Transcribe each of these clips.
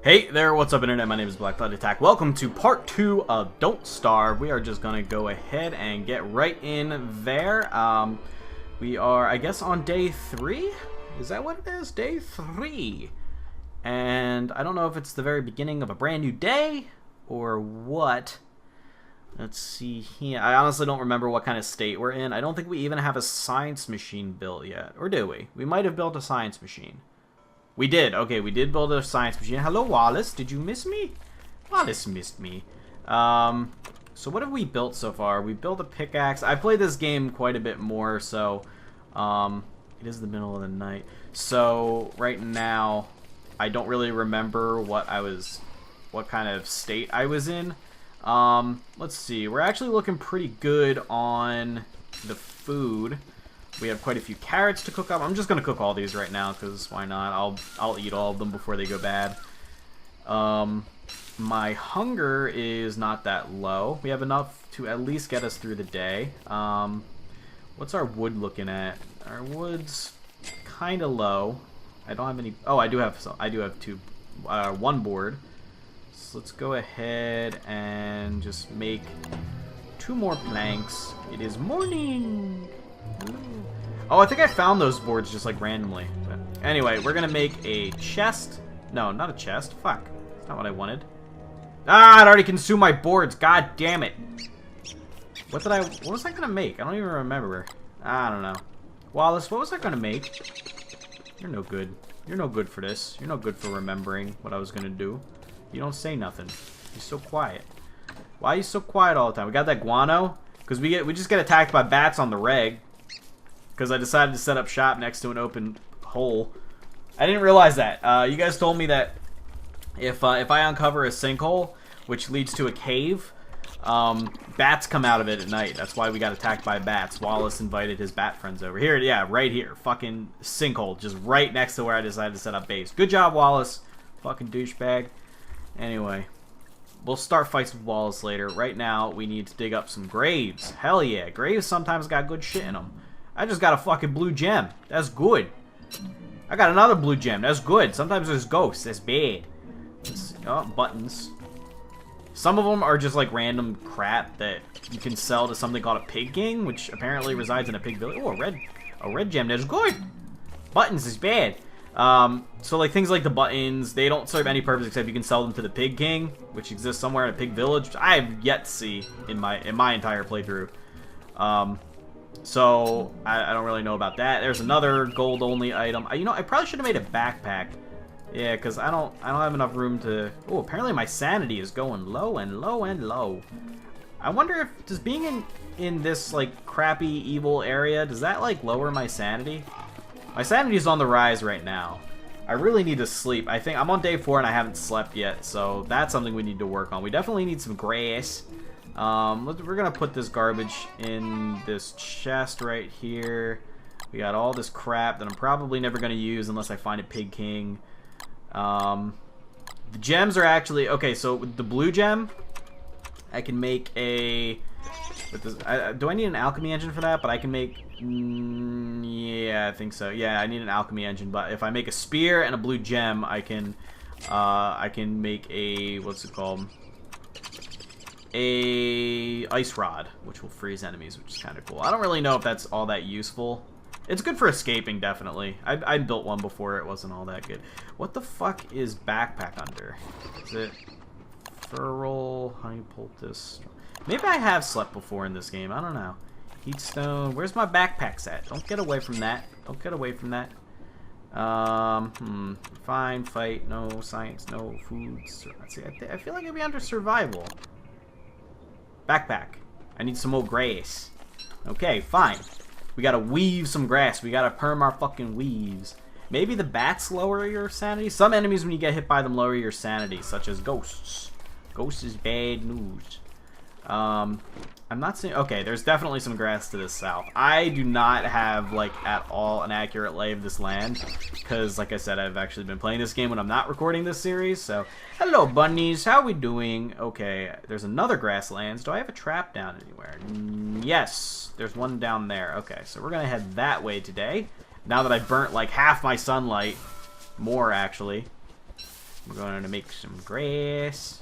Hey there, what's up internet? My name is BlackLightAttack. Welcome to part 2 of Don't Starve. We are just gonna go ahead and get right in there. We are, I guess, on day 3? Is that what it is? Day 3. And I don't know if it's the very beginning of a brand new day or what. Let's see here. I honestly don't remember what kind of state we're in. I don't think we even have a science machine built yet. Or do we? We might have built a science machine. We did. Okay, we did build a science machine. Hello, Wallace. Did you miss me? Wallace missed me. So what have we built so far? We built a pickaxe. I played this game quite a bit more, so it is the middle of the night. So right now, I don't really remember what kind of state I was in. Let's see. We're actually looking pretty good on the food. We have quite a few carrots to cook up. I'm just gonna cook all these right now because why not? I'll eat all of them before they go bad. My hunger is not that low. We have enough to at least get us through the day. What's our wood looking at? Our wood's kind of low. I don't have any. Oh, I do have some. I do have one board. So let's go ahead and just make 2 more planks. It is morning. Oh, I think I found those boards just like randomly. But anyway, we're gonna make a chest. No, not a chest. Fuck. That's not what I wanted. Ah, it already consumed my boards. God damn it. What was I gonna make? I don't even remember. I don't know. Wallace, what was I gonna make? You're no good. You're no good for this. You're no good for remembering what I was gonna do. You don't say nothing. You're so quiet. Why are you so quiet all the time? We got that guano? Because we just get attacked by bats on the reg. Because I decided to set up shop next to an open hole. I didn't realize that. You guys told me that if I uncover a sinkhole, which leads to a cave, bats come out of it at night. That's why we got attacked by bats. Wallace invited his bat friends over. Here, yeah, right here. Fucking sinkhole. Just right next to where I decided to set up base. Good job, Wallace. Fucking douchebag. Anyway. We'll start fights with Wallace later. Right now, we need to dig up some graves. Hell yeah. Graves sometimes got good shit in them. I just got a fucking blue gem. That's good. I got another blue gem. That's good. Sometimes there's ghosts. That's bad. Oh, buttons. Some of them are just like random crap that you can sell to something called a pig king, which apparently resides in a pig village. Oh, a red gem. That's good. Buttons is bad. So like things like the buttons, they don't serve any purpose except you can sell them to the Pig King, which exists somewhere in a pig village, which I have yet to see in my entire playthrough. So I don't really know about that. There's another gold only item. You know, I probably should have made a backpack. Yeah, because I don't have enough room to. Oh, apparently my sanity is going low and low and low. I wonder if does being in this like crappy evil area, does that like lower my sanity? My sanity is on the rise right now. I really need to sleep. I think I'm on day 4 and I haven't slept yet, so that's something we need to work on. We definitely need some grass. We're gonna put this garbage in this chest right here. We got all this crap that I'm probably never gonna use unless I find a Pig King. The gems are actually okay. So with the blue gem, I can make a. With this, do I need an alchemy engine for that? But I can make. Yeah, I think so. Yeah, I need an alchemy engine. But if I make a spear and a blue gem, I can make a what's it called? A ice rod, which will freeze enemies, which is kind of cool. I don't really know if that's all that useful. It's good for escaping, definitely. I built one before. It wasn't all that good. What the fuck is backpack under? Is it ferrule, honey poultice? Maybe I have slept before in this game. I don't know. Heatstone. Where's my backpacks at? Don't get away from that. Don't get away from that. Fine, fight, no science, no foods. Let's see. I feel like I'd be under survival. Backpack. I need some more grass. Okay, fine. We gotta weave some grass. We gotta perm our fucking weaves. Maybe the bats lower your sanity? Some enemies, when you get hit by them, lower your sanity, such as ghosts. Ghosts is bad news. I'm not seeing. Okay, there's definitely some grass to the south. I do not have like at all an accurate lay of this land because, like I said, I've actually been playing this game when I'm not recording this series. So, hello bunnies, how we doing? Okay, there's another grasslands. Do I have a trap down anywhere? Yes, there's one down there. Okay, so we're gonna head that way today. Now that I've burnt like half my sunlight, more actually. We're going to make some grass.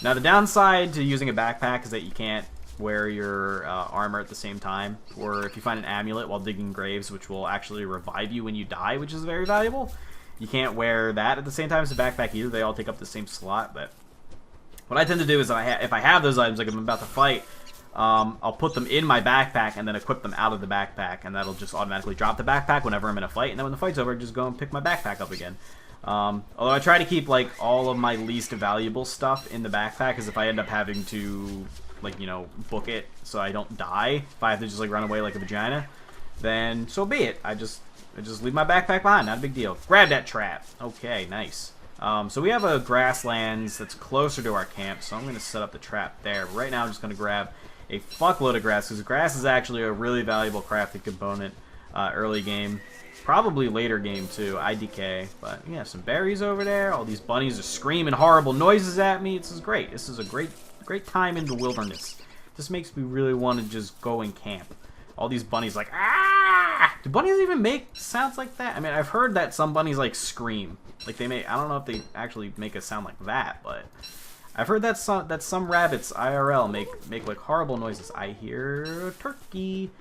Now, the downside to using a backpack is that you can't wear your armor at the same time. Or if you find an amulet while digging graves, which will actually revive you when you die, which is very valuable, you can't wear that at the same time as a backpack either. They all take up the same slot. But what I tend to do is if I have those items, like I'm about to fight, I'll put them in my backpack and then equip them out of the backpack, and that'll just automatically drop the backpack whenever I'm in a fight. And then when the fight's over, I just go and pick my backpack up again. Although I try to keep like all of my least valuable stuff in the backpack, as if I end up having to, like, you know, book it so I don't die, if I have to just like run away like a vagina, then so be it. I just leave my backpack behind. Not a big deal. Grab that trap. Okay, nice. So we have a grasslands that's closer to our camp, so I'm going to set up the trap there. But right now I'm just going to grab a fuckload of grass, because grass is actually a really valuable crafting component early game. Probably later game too, IDK. But yeah, some berries over there. All these bunnies are screaming horrible noises at me. This is great. This is a great time in the wilderness. This makes me really want to just go and camp. All these bunnies like, ah! Do bunnies even make sounds like that? I mean, I've heard that some bunnies like scream. Like they may, I don't know if they actually make a sound like that, but I've heard that some rabbits IRL make like horrible noises. I hear a turkey.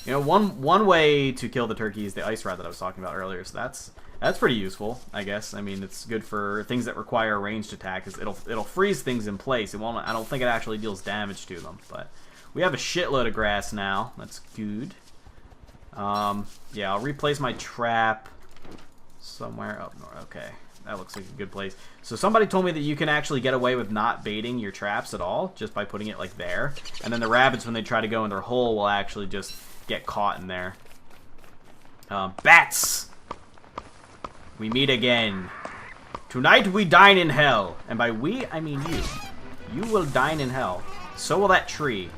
You know, one way to kill the turkey is the ice rod that I was talking about earlier. So that's pretty useful, I guess. I mean, it's good for things that require a ranged attack, because it'll freeze things in place. It won't. I don't think it actually deals damage to them. But we have a shitload of grass now. That's good. Yeah, I'll replace my trap somewhere up north. Okay, that looks like a good place. So somebody told me that you can actually get away with not baiting your traps at all, just by putting it like there. And then the rabbits, when they try to go in their hole, will actually just get caught in there. Bats! We meet again. Tonight we dine in hell. And by we, I mean you. You will dine in hell. So will that tree.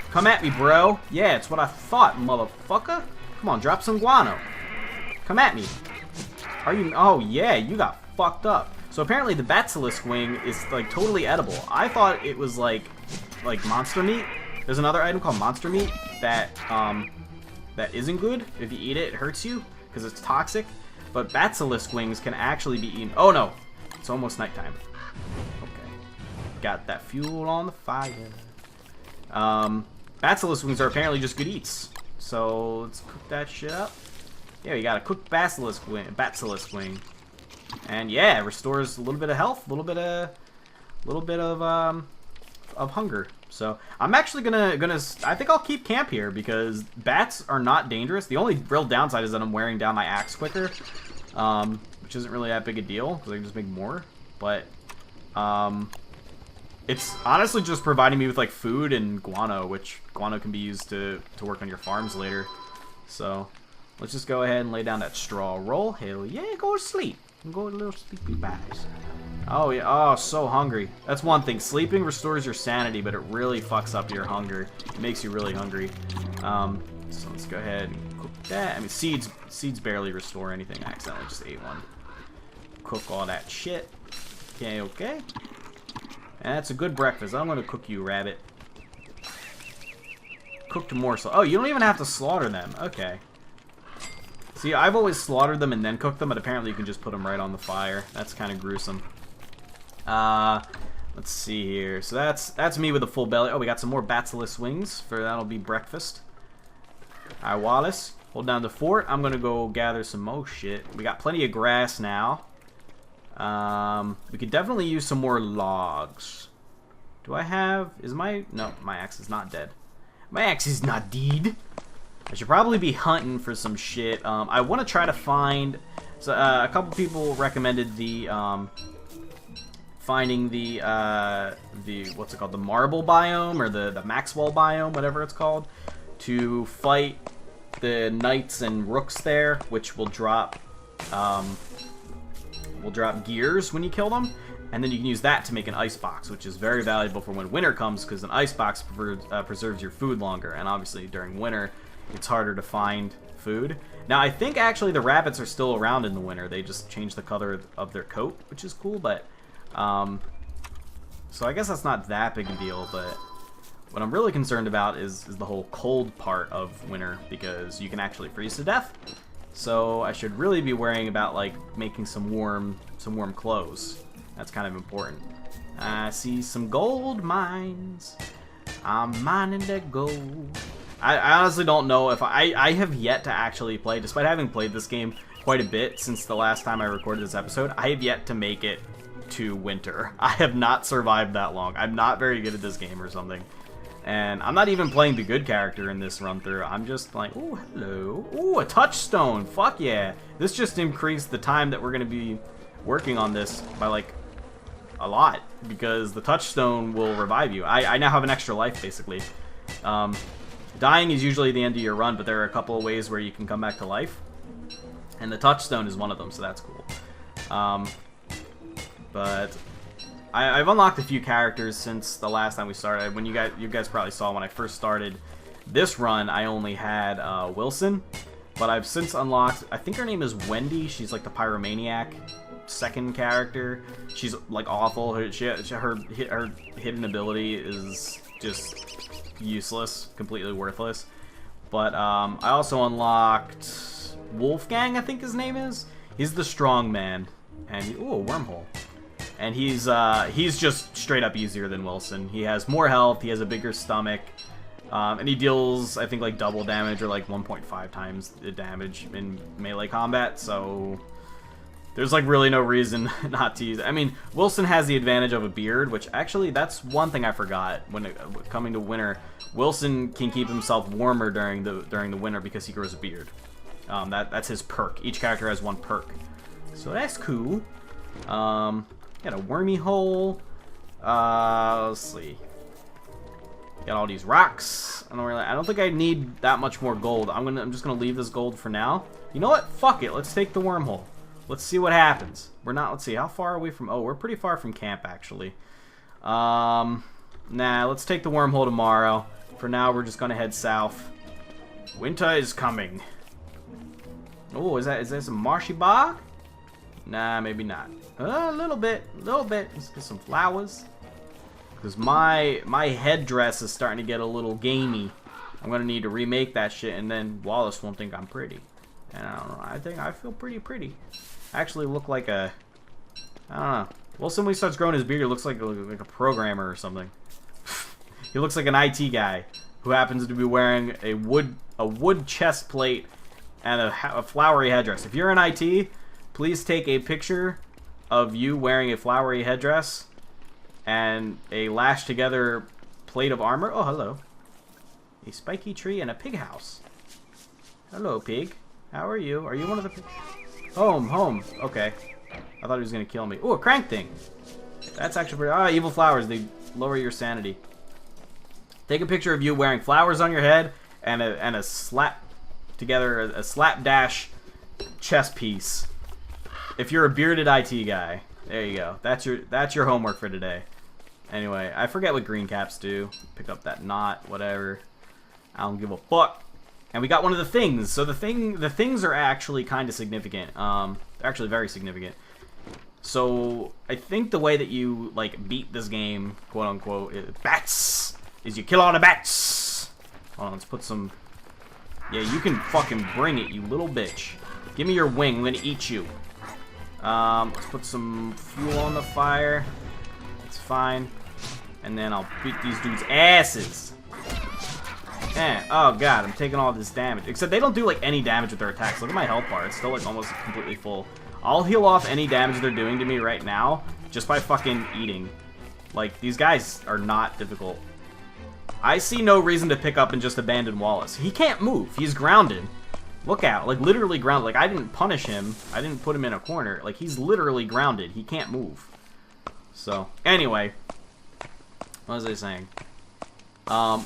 Come at me, bro. Yeah, it's what I thought, motherfucker. Come on, drop some guano. Come at me. Are you... Oh, yeah, you got fucked up. So apparently the basilisk wing is, like, totally edible. I thought it was, like monster meat. There's another item called monster meat that isn't good. If you eat it, it hurts you because it's toxic. But basilisk wings can actually be eaten. Oh no, it's almost nighttime. Okay, got that fuel on the fire. Basilisk wings are apparently just good eats. So let's cook that shit up. Yeah, we got a cooked basilisk wing. And yeah, it restores a little bit of health, a little bit of hunger. So I'm actually gonna I think I'll keep camp here, because bats are not dangerous. The only real downside is that I'm wearing down my axe quicker, which isn't really that big a deal because I can just make more. But it's honestly just providing me with like food and guano, which guano can be used to work on your farms later. So let's just go ahead and lay down that straw roll. Hell yeah, go to sleep. Go to little sleepy bats. Oh yeah, oh, so hungry. That's one thing. Sleeping restores your sanity, but it really fucks up your hunger. It makes you really hungry. So let's go ahead and cook that. I mean, seeds barely restore anything. I accidentally just ate one. Cook all that shit. Okay, okay. And that's a good breakfast. I'm gonna cook you, rabbit. Cooked morsel. Oh, you don't even have to slaughter them. Okay. See, I've always slaughtered them and then cooked them, but apparently you can just put them right on the fire. That's kind of gruesome. Let's see here. So that's me with a full belly. Oh, we got some more basilisk wings. That'll be breakfast. Alright, Wallace, hold down the fort. I'm gonna go gather some more shit. We got plenty of grass now. We could definitely use some more logs. Do I have... No, my axe is not dead. My axe is not dead. I should probably be hunting for some shit. I want to try to find... So, a couple people recommended finding the what's it called? The marble biome, or the Maxwell biome, whatever it's called, to fight the knights and rooks there, which will drop gears when you kill them. And then you can use that to make an ice box, which is very valuable for when winter comes, because an ice box preserves your food longer. And obviously during winter, it's harder to find food. Now, I think actually the rabbits are still around in the winter. They just change the color of their coat, which is cool. But so I guess that's not that big a deal. But what I'm really concerned about is the whole cold part of winter, because you can actually freeze to death. So I should really be worrying about like making some warm clothes. That's kind of important. I see some gold mines. I'm mining that gold. I honestly don't know if I have yet to actually play, despite having played this game quite a bit since the last time I recorded this episode, I have yet to make it to winter. I have not survived that long. I'm not very good at this game or something. And I'm not even playing the good character in this run through. I'm just like, oh, hello. Oh, a touchstone. Fuck yeah. This just increased the time that we're going to be working on this by like a lot, because the touchstone will revive you. I now have an extra life, basically. Dying is usually the end of your run, but there are a couple of ways where you can come back to life. And the touchstone is one of them, so that's cool. But I've unlocked a few characters since the last time we started. When you guys probably saw when I first started this run, I only had Wilson. But I've since unlocked, I think her name is Wendy. She's like the pyromaniac second character. She's like awful. Her hidden ability is just useless, completely worthless. But I also unlocked Wolfgang, I think his name is. He's the strong man, and ooh, a wormhole. And he's just straight up easier than Wilson. He has more health. He has a bigger stomach, and he deals, I think, like double damage or like 1.5 times the damage in melee combat. So there's like really no reason not to use it. I mean, Wilson has the advantage of a beard, which actually that's one thing I forgot when coming to winter. Wilson can keep himself warmer during the winter because he grows a beard. That's his perk. Each character has one perk, so that's cool. Got a Wormhole. Let's see. Got all these rocks. I don't think I need that much more gold. I'm just gonna leave this gold for now. You know what? Fuck it. Let's take the Wormhole. Let's see what happens. Let's see, how far are we from... Oh, we're pretty far from camp, actually. Nah, let's take the Wormhole tomorrow. For now, we're just gonna head south. Winter is coming. Oh, is that some marshy bog? Nah, maybe not. A little bit. Let's get some flowers. Because my headdress is starting to get a little gamey. I'm gonna need to remake that shit, and then Wallace won't think I'm pretty. And I don't know. I think I feel pretty. I actually look like a... I don't know. Wilson, when he starts growing his beard, looks like a programmer or something. He looks like an IT guy who happens to be wearing a wood chest plate and a flowery headdress. If you're in IT, please take a picture of you wearing a flowery headdress and a lashed together plate of armor. Oh, hello. A spiky tree and a pig house. Hello, pig. How are you? Are you one of the pigs? Home. Okay. I thought he was going to kill me. Oh, a crank thing. That's actually pretty... Ah, evil flowers. They lower your sanity. Take a picture of you wearing flowers on your head and a slapdash chest piece. If you're a bearded IT guy, there you go. That's your homework for today. Anyway, I forget what green caps do. Pick up that knot, whatever. I don't give a fuck. And we got one of the things. So the things are actually kind of significant. They're actually very significant. So I think the way that you like beat this game, quote unquote, bats, is you kill all the bats. Hold on, let's put some. Yeah, you can fucking bring it, you little bitch. Give me your wing. I'm gonna eat you. Let's put some fuel on the fire. It's fine. And then I'll beat these dudes' asses. Oh god, I'm taking all this damage. Except they don't do like any damage with their attacks. Look at my health bar. It's still like almost completely full. I'll heal off any damage they're doing to me right now just by fucking eating. Like, these guys are not difficult. I see no reason to pick up and just abandon Wallace. He can't move. He's grounded. Look out. Like, literally grounded. Like, I didn't punish him. I didn't put him in a corner. Like, he's literally grounded. He can't move. So, anyway. What was I saying?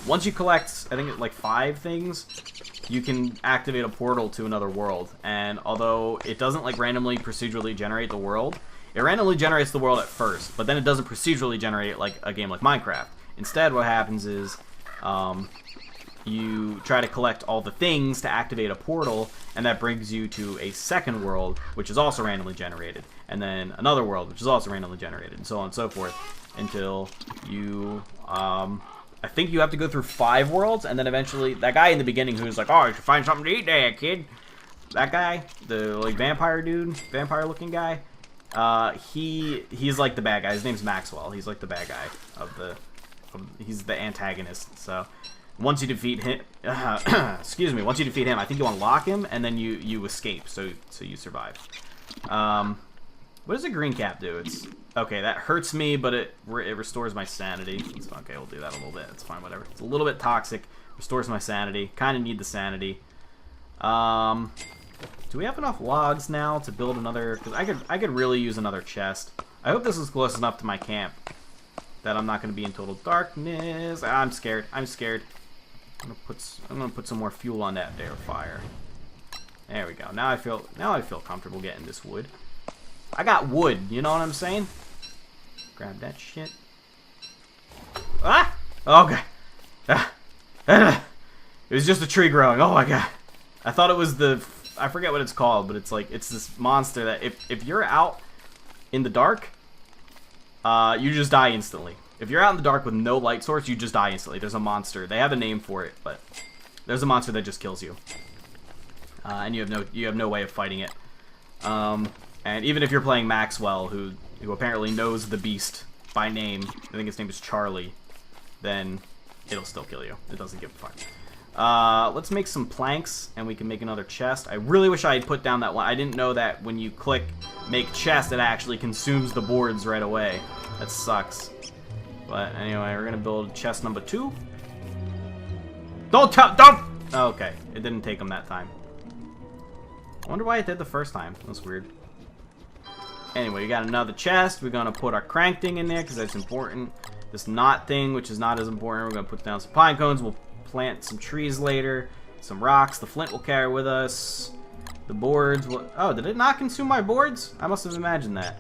Once you collect, I think, like 5 things, you can activate a portal to another world. And although it doesn't, like, randomly procedurally generate the world, it randomly generates the world at first, but then it doesn't procedurally generate like a game like Minecraft. Instead, what happens is you try to collect all the things to activate a portal, and that brings you to a second world, which is also randomly generated, and then another world, which is also randomly generated, and so on and so forth, until you, I think you have to go through 5 worlds, and then eventually, that guy in the beginning who was like, oh, you should find something to eat there, kid. that guy, the like vampire dude, vampire looking guy, he's like the bad guy. His name's Maxwell. He's like the bad guy he's the antagonist. So once you defeat him, excuse me, once you defeat him, I think you unlock him and then you escape. So you survive. What does a green cap do? It's okay. That hurts me, but it restores my sanity. It's okay. We'll do that a little bit. It's fine. Whatever. It's a little bit toxic. Restores my sanity. Kind of need the sanity. Do we have enough logs now to build another? Because I could really use another chest. I hope this is close enough to my camp that I'm not going to be in total darkness. I'm scared. I'm scared. I'm gonna put some more fuel on that there fire. There we go. Now I feel comfortable getting this wood. I got wood. You know what I'm saying? Grab that shit. Ah! Okay. It was just a tree growing. Oh my god. I thought it was I forget what it's called, but it's like it's this monster that if you're out in the dark, you just die instantly. If you're out in the dark with no light source, you just die instantly. There's a monster. They have a name for it, but there's a monster that just kills you. And you have no way of fighting it. And even if you're playing Maxwell, who apparently knows the beast by name, I think his name is Charlie, then it'll still kill you. It doesn't give a fuck. Let's make some planks, and we can make another chest. I really wish I had put down that one. I didn't know that when you click make chest, it actually consumes the boards right away. That sucks. But anyway, we're gonna build chest number 2. Don't! Okay, it didn't take them that time. I wonder why it did the first time. That's weird. Anyway, we got another chest. We're gonna put our crank thing in there because that's important. This knot thing, which is not as important, we're gonna put down some pine cones. We'll plant some trees later, some rocks. The flint will carry with us. The boards will... Oh, did it not consume my boards? I must have imagined that.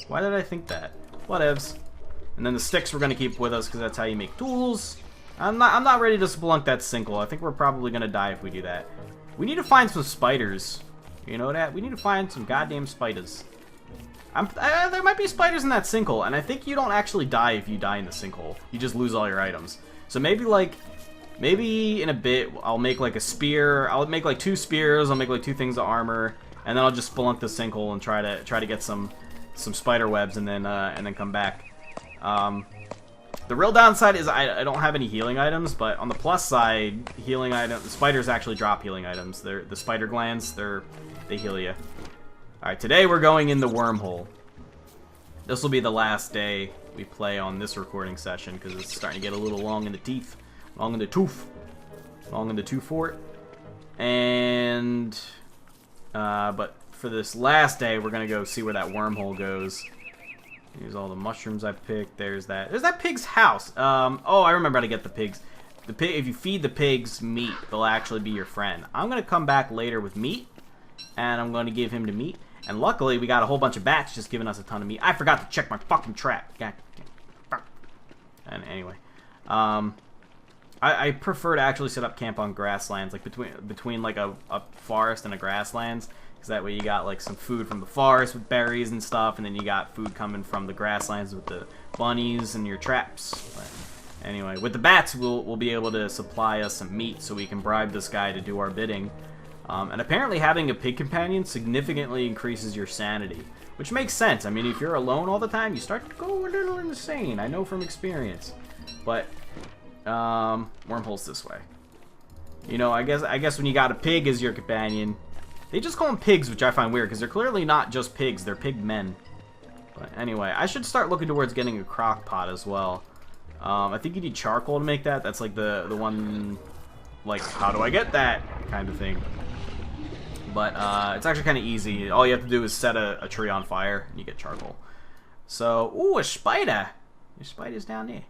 Why did I think that? Whatevs. And then the sticks we're gonna keep with us because that's how you make tools. I'm not ready to splunk that sinkhole. I think we're probably gonna die if we do that. We need to find some spiders. You know that? We need to find some goddamn spiders. There might be spiders in that sinkhole, and I think you don't actually die if you die in the sinkhole. You just lose all your items. So maybe in a bit I'll make like a spear. I'll make like 2 spears. I'll make like 2 things of armor, and then I'll just spelunk the sinkhole and try to get some spider webs, and then come back. The real downside is I don't have any healing items, but on the plus side, healing items, spiders actually drop healing items. The spider glands, they heal you. Alright, today we're going in the Wormhole. This will be the last day we play on this recording session because it's starting to get a little long in the teeth. Long in the tooth. Long in the tooth for it. And, but for this last day, we're going to go see where that Wormhole goes. Here's all the mushrooms I picked. There's that pig's house. Oh, I remember how to get the pigs. If you feed the pigs meat, they'll actually be your friend. I'm going to come back later with meat, and I'm going to give him the meat. And luckily, we got a whole bunch of bats just giving us a ton of meat. I forgot to check my fucking trap. And anyway, I prefer to actually set up camp on grasslands, like between like a forest and a grasslands, because that way you got like some food from the forest with berries and stuff, and then you got food coming from the grasslands with the bunnies and your traps. But anyway, with the bats, we'll be able to supply us some meat so we can bribe this guy to do our bidding. And apparently having a pig companion significantly increases your sanity, which makes sense. I mean, if you're alone all the time, you start to go a little insane. I know from experience. But Wormhole's this way. You know, I guess when you got a pig as your companion, they just call them pigs, which I find weird because they're clearly not just pigs; they're pig men. But anyway, I should start looking towards getting a crock pot as well. I think you need charcoal to make that. That's like the one, like, how do I get that kind of thing. But it's actually kind of easy. All you have to do is set a tree on fire, and you get charcoal. So, ooh, a spider! Your spider's down there.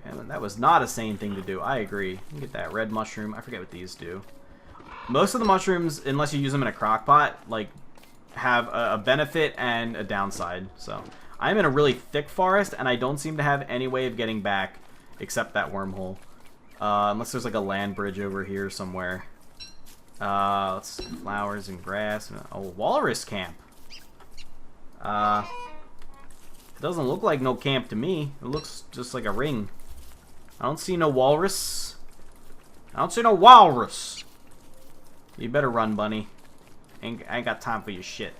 Okay, that was not a sane thing to do. I agree. You can get that red mushroom. I forget what these do. Most of the mushrooms, unless you use them in a crock pot, like, have a benefit and a downside. So, I'm in a really thick forest, and I don't seem to have any way of getting back except that wormhole. Unless there's like a land bridge over here somewhere. Let's see, flowers and grass. Oh, walrus camp. It doesn't look like no camp to me. It looks just like a ring. I don't see no walrus. I don't see no walrus. You better run, bunny. I ain't got time for your shit.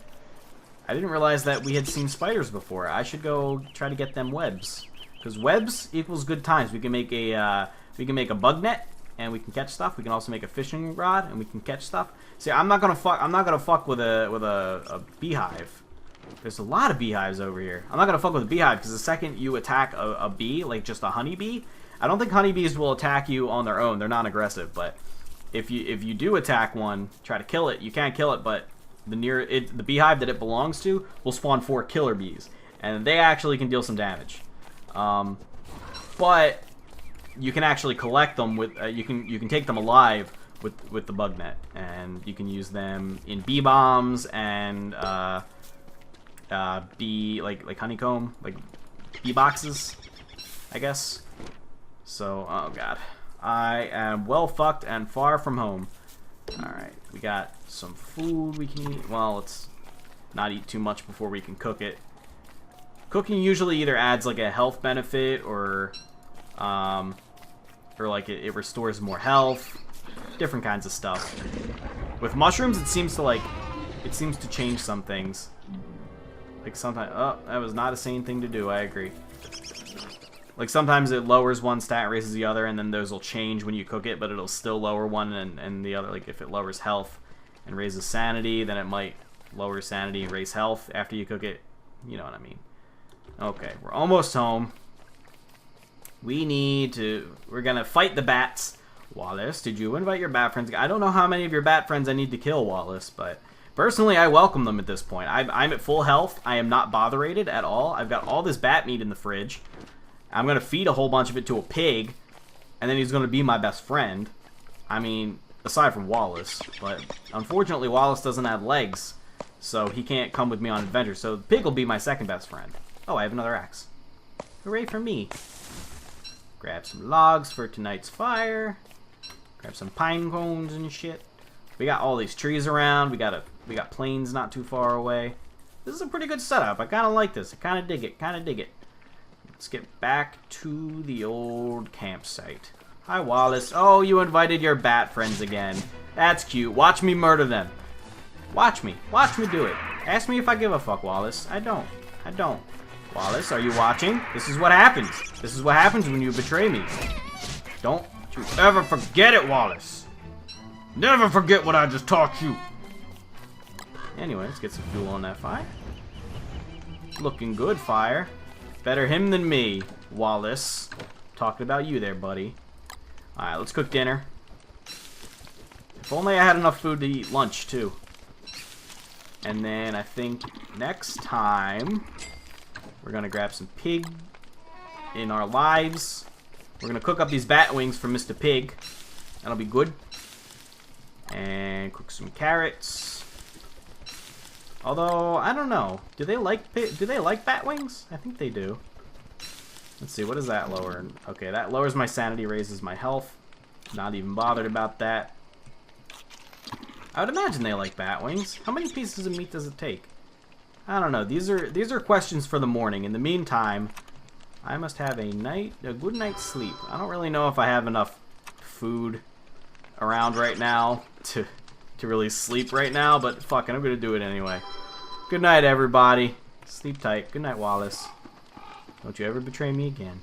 I didn't realize that we had seen spiders before. I should go try to get them webs. Because webs equals good times. We can make a bug net and we can catch stuff. We can also make a fishing rod and we can catch stuff. See, I'm not gonna fuck with a beehive. There's a lot of beehives over here. I'm not gonna fuck with a beehive because the second you attack a bee, like just a honeybee, I don't think honeybees will attack you on their own. They're non-aggressive, but if you do attack one, try to kill it. You can't kill it, but the beehive that it belongs to will spawn 4 killer bees, and they actually can deal some damage. But you can actually collect them with you can take them alive with the bug net, and you can use them in bee bombs and bee like honeycomb, like bee boxes, I guess. So, oh god, I am well fucked and far from home. All right, we got some food we can eat. Well, let's not eat too much before we can cook it. Cooking usually either adds like a health benefit or like it restores more health, different kinds of stuff. With mushrooms, it seems to change some things. Like sometimes, oh, that was not a sane thing to do. I agree. Like sometimes it lowers one stat, raises the other, and then those will change when you cook it, but it'll still lower one and the other. Like if it lowers health and raises sanity, then it might lower sanity and raise health after you cook it. You know what I mean. Okay, we're almost home. We're gonna fight the bats. Wallace, did you invite your bat friends? I don't know how many of your bat friends I need to kill, Wallace, but personally I welcome them at this point. I'm at full health. I am not botherated at all. I've got all this bat meat in the fridge. I'm gonna feed a whole bunch of it to a pig, and then he's gonna be my best friend. I mean, aside from Wallace, but unfortunately Wallace doesn't have legs, so he can't come with me on adventures, so the pig will be my second best friend. Oh, I have another axe. Hooray for me. Grab some logs for tonight's fire. Grab some pine cones and shit. We got all these trees around. We got plains not too far away. This is a pretty good setup. I kind of like this. I kind of dig it. Let's get back to the old campsite. Hi, Wallace. Oh, you invited your bat friends again. That's cute. Watch me murder them. Watch me. Watch me do it. Ask me if I give a fuck, Wallace. I don't. Wallace, are you watching? This is what happens. This is what happens when you betray me. Don't you ever forget it, Wallace. Never forget what I just taught you. Anyway, let's get some fuel on that fire. Looking good, fire. Better him than me, Wallace. Talking about you there, buddy. Alright, let's cook dinner. If only I had enough food to eat lunch, too. And then I think next time we're gonna grab some pig in our lives. We're gonna cook up these bat wings for Mr. Pig. That'll be good. And cook some carrots. Although I don't know, do they like bat wings? I think they do. Let's see, what does that lower? Okay, that lowers my sanity, raises my health. Not even bothered about that. I would imagine they like bat wings. How many pieces of meat does it take? I don't know. These are questions for the morning. In the meantime, I must have a good night's sleep. I don't really know if I have enough food around right now to really sleep right now, but fuck it, I'm gonna do it anyway. Good night, everybody. Sleep tight. Good night, Wallace. Don't you ever betray me again.